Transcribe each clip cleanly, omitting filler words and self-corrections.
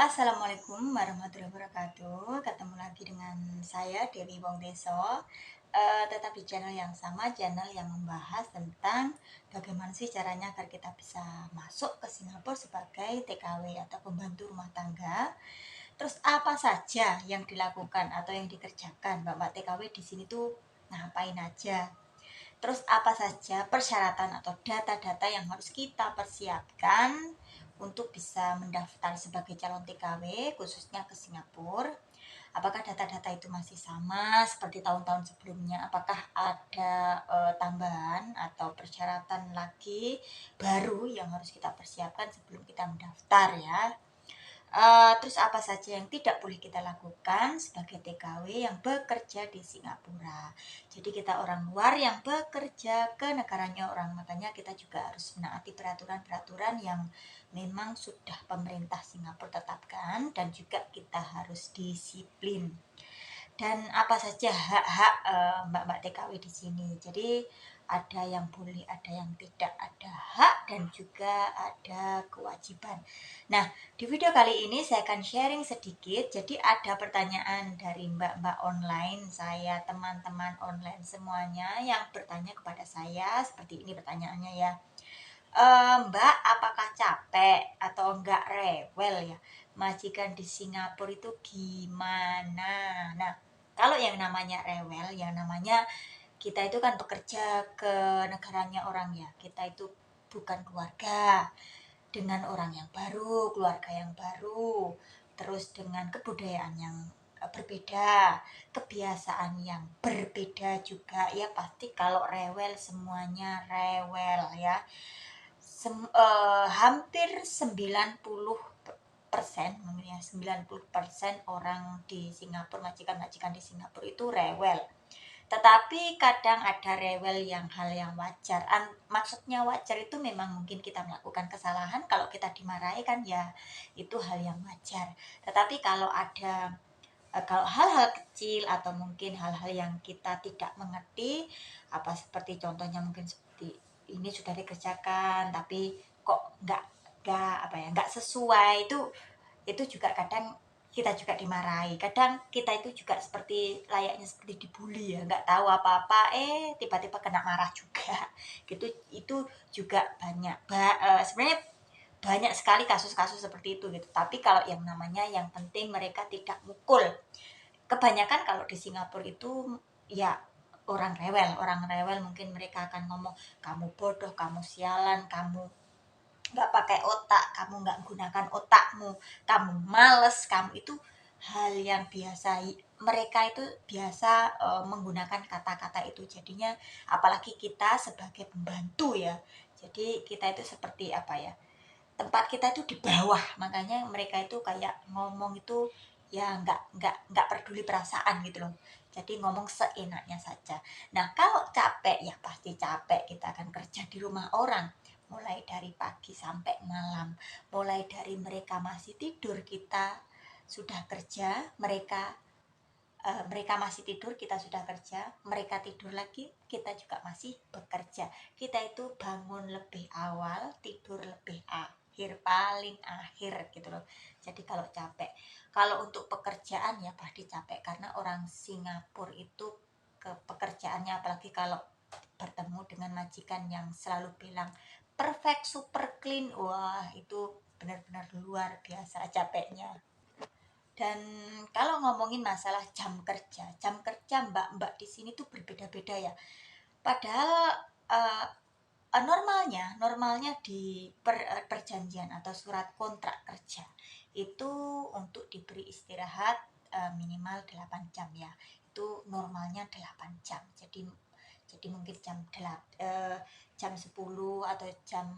Assalamualaikum warahmatullahi wabarakatuh. Ketemu lagi dengan saya Dewi Wongdeso. Tetap di channel yang sama, channel yang membahas tentang bagaimana sih caranya agar kita bisa masuk ke Singapura sebagai TKW atau pembantu rumah tangga. Terus apa saja yang dilakukan atau yang dikerjakan Mbak TKW di sini tuh ngapain aja? Terus apa saja persyaratan atau data-data yang harus kita persiapkan untuk bisa mendaftar sebagai calon TKW khususnya ke Singapura? Apakah data-data itu masih sama seperti tahun-tahun sebelumnya? Apakah ada tambahan atau persyaratan lagi baru yang harus kita persiapkan sebelum kita mendaftar ya? Terus apa saja yang tidak boleh kita lakukan sebagai TKW yang bekerja di Singapura. Jadi kita orang luar yang bekerja ke negaranya orang, makanya kita juga harus menaati peraturan-peraturan yang memang sudah pemerintah Singapura tetapkan dan juga kita harus disiplin. Dan apa saja hak-hak mbak-mbak TKW di sini. Jadi ada yang boleh, ada yang tidak, ada hak dan juga ada kewajiban. Nah, di video kali ini saya akan sharing sedikit. Jadi ada pertanyaan dari mbak-mbak online saya, teman-teman online semuanya yang bertanya kepada saya seperti ini pertanyaannya ya. Mbak, apakah capek atau enggak rewel ya? Majikan di Singapura itu gimana? Nah, kalau yang namanya rewel, yang namanya kita itu kan bekerja ke negaranya orang ya. Kita itu bukan keluarga dengan orang yang baru, keluarga yang baru, terus dengan kebudayaan yang berbeda, kebiasaan yang berbeda juga ya pasti kalau rewel semuanya rewel ya. Hampir 90% mungkin ya 90% orang di Singapura, majikan-majikan di Singapura itu rewel. Tetapi kadang ada rewel yang hal yang wajar. Maksudnya wajar itu memang mungkin kita melakukan kesalahan, kalau kita dimarahi kan ya itu hal yang wajar. Tetapi kalau ada kalau hal-hal kecil atau mungkin hal-hal yang kita tidak mengerti, apa seperti contohnya mungkin seperti ini sudah dikerjakan tapi kok nggak sesuai, itu juga kadang kita juga dimarahi. Kadang kita itu juga seperti layaknya seperti dibully ya, nggak tahu apa-apa tiba-tiba kena marah juga gitu. Itu juga banyak sebenarnya banyak sekali kasus-kasus seperti itu gitu. Tapi kalau yang namanya yang penting mereka tidak mukul. Kebanyakan kalau di Singapura itu ya orang rewel mungkin mereka akan ngomong kamu bodoh, kamu sialan, kamu nggak pakai otak, kamu nggak gunakan otakmu, kamu males, kamu itu hal yang biasa. Mereka itu biasa menggunakan kata-kata itu. Jadinya apalagi kita sebagai pembantu ya. Jadi kita itu seperti apa ya? Tempat kita itu di bawah, makanya mereka itu kayak ngomong itu ya nggak peduli perasaan gitu loh. Jadi ngomong seenaknya saja. Nah kalau capek ya pasti capek, kita akan kerja di rumah orang mulai dari pagi sampai malam, mulai dari mereka masih tidur kita sudah kerja, mereka masih tidur kita sudah kerja, mereka tidur lagi kita juga masih bekerja. Kita itu bangun lebih awal, tidur lebih akhir, paling akhir gitu loh. Jadi kalau capek, kalau untuk pekerjaan ya pasti capek, karena orang Singapura itu ke pekerjaannya, apalagi kalau bertemu dengan majikan yang selalu bilang perfect, super clean, wah itu benar-benar luar biasa capeknya. Dan kalau ngomongin masalah jam kerja mbak-mbak di sini tuh berbeda-beda ya. Padahal uh, normalnya di perjanjian atau surat kontrak kerja itu untuk diberi istirahat minimal 8 jam ya. Itu normalnya 8 jam. Jadi mungkin jam 10 atau jam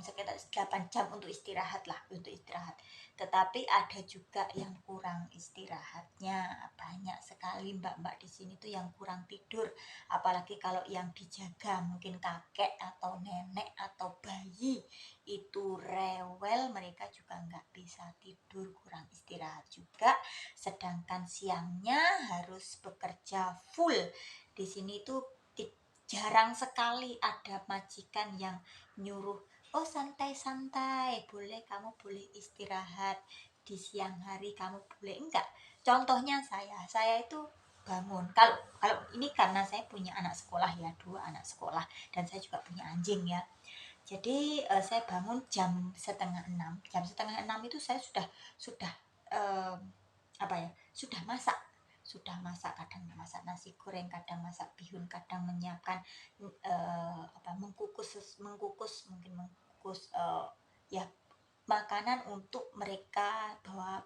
sekitar 8 jam untuk istirahat lah, untuk istirahat. Tetapi ada juga yang kurang istirahatnya, banyak sekali mbak-mbak di sini tuh yang kurang tidur, apalagi kalau yang dijaga mungkin kakek atau nenek atau bayi, itu rewel, mereka juga nggak bisa tidur, kurang istirahat juga, sedangkan siangnya harus bekerja full. Di sini tuh jarang sekali ada majikan yang nyuruh oh santai-santai, boleh, kamu boleh istirahat di siang hari, kamu boleh enggak. Contohnya saya itu bangun, kalau kalau ini karena saya punya anak sekolah ya, 2 anak sekolah, dan saya juga punya anjing ya. Jadi saya bangun jam 5:30. Jam 5:30 itu saya sudah eh, apa ya? Sudah masak, kadang masak nasi goreng, kadang masak bihun, kadang menyiapkan mengkukus, mungkin mengkukus ya makanan untuk mereka bawa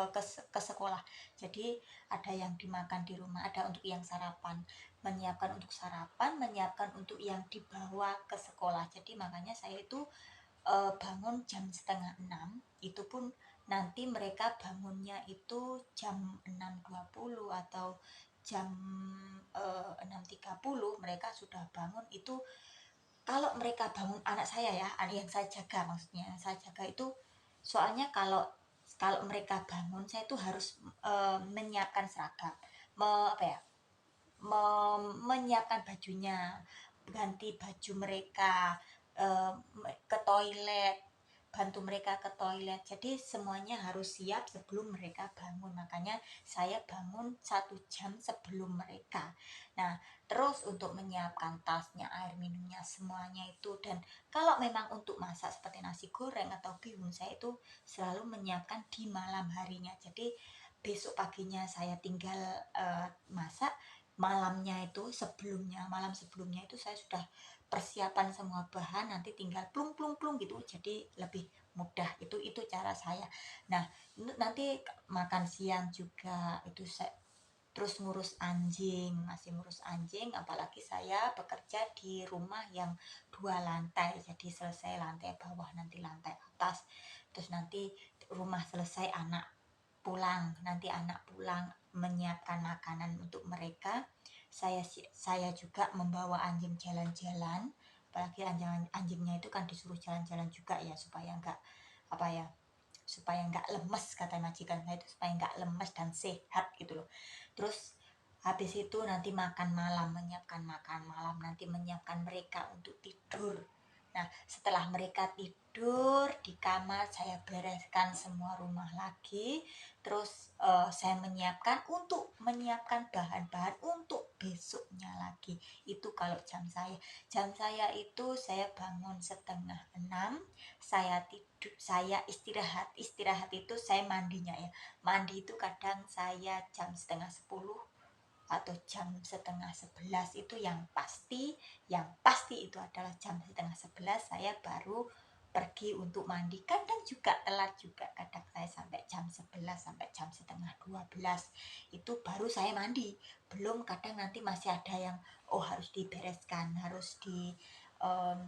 ke sekolah. Jadi ada yang dimakan di rumah, ada untuk yang sarapan, menyiapkan untuk sarapan, menyiapkan untuk yang dibawa ke sekolah. Jadi makanya saya itu bangun jam 5:30, itu pun nanti mereka bangunnya itu jam 6.20 atau jam 6.30 mereka sudah bangun. Itu kalau mereka bangun, anak saya ya, anak yang saya jaga, maksudnya yang saya jaga itu, soalnya kalau kalau mereka bangun saya itu harus menyiapkan seragam, apa ya, menyiapkan bajunya, ganti baju mereka, ke toilet, bantu mereka ke toilet. Jadi semuanya harus siap sebelum mereka bangun. Makanya saya bangun 1 jam sebelum mereka. Nah, terus untuk menyiapkan tasnya, air minumnya, semuanya itu. Dan kalau memang untuk masak seperti nasi goreng atau bihun, saya itu selalu menyiapkan di malam harinya. Jadi besok paginya saya tinggal masak, malam sebelumnya itu saya sudah persiapan semua bahan, nanti tinggal plung plung plung gitu, jadi lebih mudah. Itu cara saya. Nah, nanti makan siang juga itu saya terus ngurus anjing, masih ngurus anjing, apalagi saya bekerja di rumah yang 2 lantai, jadi selesai lantai bawah nanti lantai atas, terus nanti rumah selesai nanti anak pulang menyiapkan makanan untuk mereka. Saya juga membawa anjing jalan-jalan, apalagi anjingnya itu kan disuruh jalan-jalan juga ya, supaya enggak apa ya, supaya nggak lemes, kata majikan saya itu, supaya nggak lemes dan sehat gitu loh. Terus habis itu nanti makan malam, menyiapkan makan malam, nanti menyiapkan mereka untuk tidur. Nah, setelah mereka tidur di kamar, saya bereskan semua rumah lagi. Terus saya menyiapkan bahan-bahan untuk besoknya lagi. Itu kalau jam saya itu saya bangun 5:30, saya tidur, saya istirahat itu saya mandinya ya, mandi itu kadang saya jam 10:30 atau jam 10:30. Itu yang pasti itu adalah jam 10:30 saya baru pergi untuk mandi. Kadang juga telat juga, kadang saya sampai jam 11 sampai jam 11:30 itu baru saya mandi. Belum, kadang nanti masih ada yang harus dibereskan, um,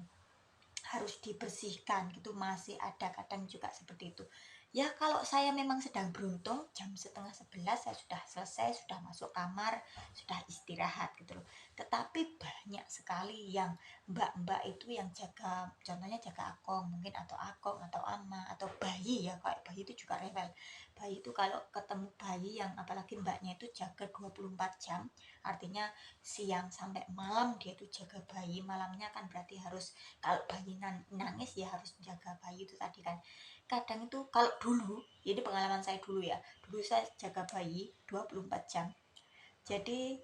harus dibersihkan gitu, masih ada kadang juga seperti itu ya. Kalau saya memang sedang beruntung, jam 10:30 saya sudah selesai, sudah masuk kamar, sudah istirahat gitu loh. Tetapi banyak sekali yang mbak-mbak itu yang jaga, contohnya jaga akong mungkin, atau akong atau ama atau bayi ya, kayak bayi itu juga rewel. Bayi itu kalau ketemu bayi yang apalagi mbaknya itu jaga 24 jam, artinya siang sampai malam dia itu jaga bayi. Malamnya kan berarti harus, kalau bayi nangis ya harus menjaga bayi itu tadi kan. Kadang itu kalau dulu, jadi pengalaman saya dulu ya, dulu saya jaga bayi 24 jam. Jadi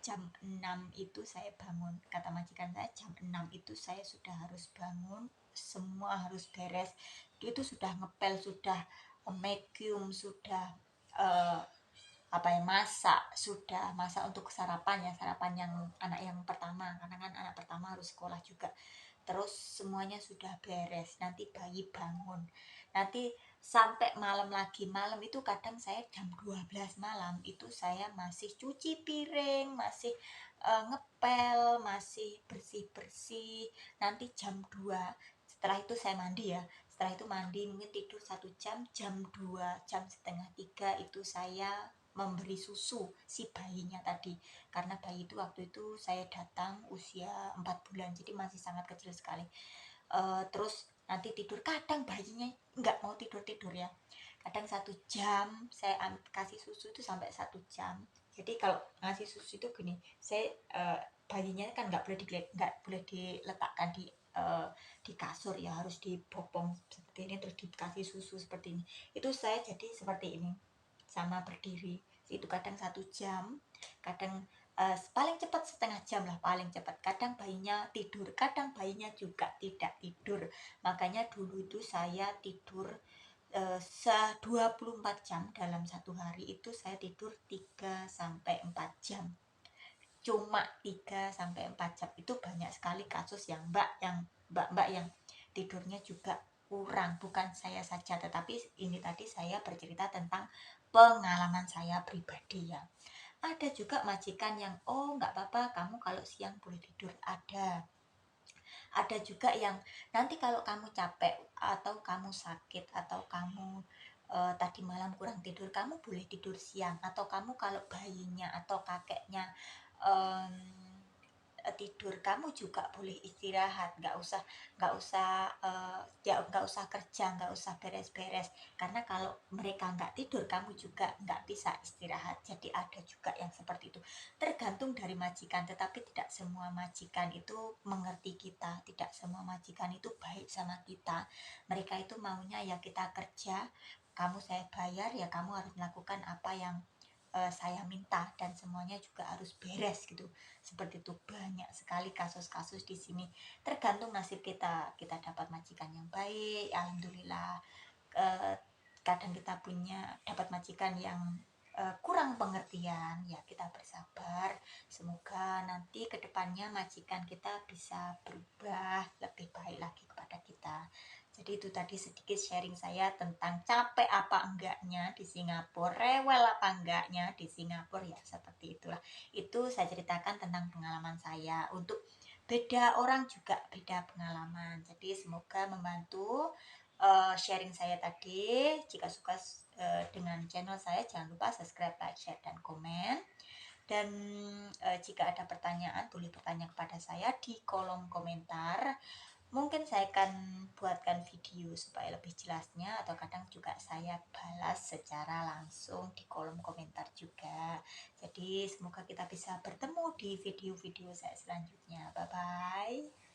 jam 6 itu saya bangun, kata majikan saya jam 6 itu saya sudah harus bangun, semua harus beres. Itu sudah ngepel, sudah vacuum, sudah eh, apa ya, sudah masak untuk sarapan ya, sarapan yang anak yang pertama, karena kan anak pertama harus sekolah juga. Terus semuanya sudah beres, nanti bayi bangun, nanti sampai malam lagi. Malam itu kadang saya jam 12 malam itu saya masih cuci piring, masih ngepel, masih bersih-bersih. Nanti jam 2 setelah itu saya mandi ya, setelah itu mandi mungkin tidur 1 jam, jam 2 jam 2:30 itu saya memberi susu si bayinya tadi, karena bayi itu waktu itu saya datang usia 4 bulan, jadi masih sangat kecil sekali. Terus nanti tidur, kadang bayinya nggak mau tidur-tidur ya, kadang 1 jam saya kasih susu itu sampai 1 jam. Jadi kalau ngasih susu itu gini, saya bayinya kan nggak boleh diletakkan di di kasur ya harus dibopong seperti ini terus dikasih susu seperti ini. Itu saya jadi seperti ini sama berdiri itu kadang 1 jam, kadang paling cepat setengah jam lah paling cepat. Kadang bayinya tidur, kadang bayinya juga tidak tidur. Makanya dulu itu saya tidur 24 jam dalam 1 hari itu saya tidur 3 sampai 4 jam. Cuma 3 sampai 4 jam itu banyak sekali kasus yang mbak-mbak yang tidurnya juga kurang. Bukan saya saja, tetapi ini tadi saya bercerita tentang pengalaman saya pribadi ya. Ada juga majikan yang oh nggak apa-apa kamu kalau siang boleh tidur, ada juga yang nanti kalau kamu capek atau kamu sakit atau kamu tadi malam kurang tidur kamu boleh tidur siang, atau kamu kalau bayinya atau kakeknya em, tidur kamu juga boleh istirahat, nggak usah ya nggak usah kerja, nggak usah beres-beres, karena kalau mereka nggak tidur kamu juga nggak bisa istirahat. Jadi ada juga yang seperti itu, tergantung dari majikan, tetapi tidak semua majikan itu mengerti kita, tidak semua majikan itu baik sama kita. Mereka itu maunya ya kita kerja, kamu saya bayar ya kamu harus melakukan apa yang saya minta, dan semuanya juga harus beres gitu. Seperti itu banyak sekali kasus-kasus di sini. Tergantung nasib kita. Kita dapat majikan yang baik, alhamdulillah. Eh, Kadang kita punya dapat majikan yang kurang pengertian, ya kita bersabar. Semoga nanti kedepannya majikan kita bisa berubah lebih baik lagi kepada kita. Jadi itu tadi sedikit sharing saya tentang capek apa enggaknya di Singapura, rewel apa enggaknya di Singapura, ya seperti itulah. Itu saya ceritakan tentang pengalaman saya. Untuk beda orang juga beda pengalaman. Jadi semoga membantu sharing saya tadi. Jika suka dengan channel saya, jangan lupa subscribe, like, share, dan komen. Dan jika ada pertanyaan, boleh bertanya kepada saya di kolom komentar. Mungkin saya akan buatkan video supaya lebih jelasnya, atau kadang juga saya balas secara langsung di kolom komentar juga. Jadi semoga kita bisa bertemu di video-video saya selanjutnya. Bye bye.